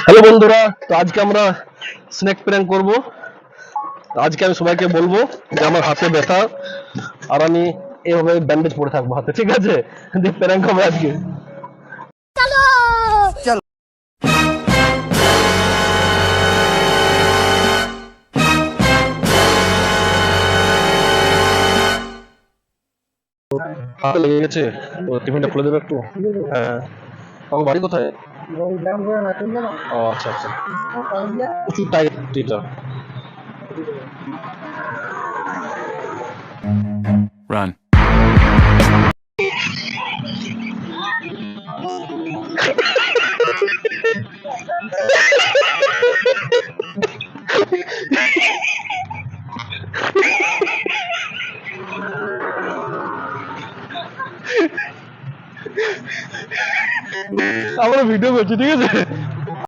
Hello বন্ধুরা, তো আজকে আমরা স্নেক প্র্যাঙ্ক করব। আজকে আমি সবাইকে বলবো যে আমার হাতে ব্যথা আর আমি এভাবে ব্যান্ডেজ পরে থাকবো হাতে, ঠিক আছে? দিয়ে প্র্যাঙ্ক হবে আজকে। হাতে লেগে গেছে, তো টিফিনটা খুলে দেবে একটু। হ্যাঁ, আমার বাড়ি কোথায়? ও আচ্ছা আচ্ছা, প্রচুর টাইট এটা। Run. আমরা ভিডিও করছি, ঠিক আছে?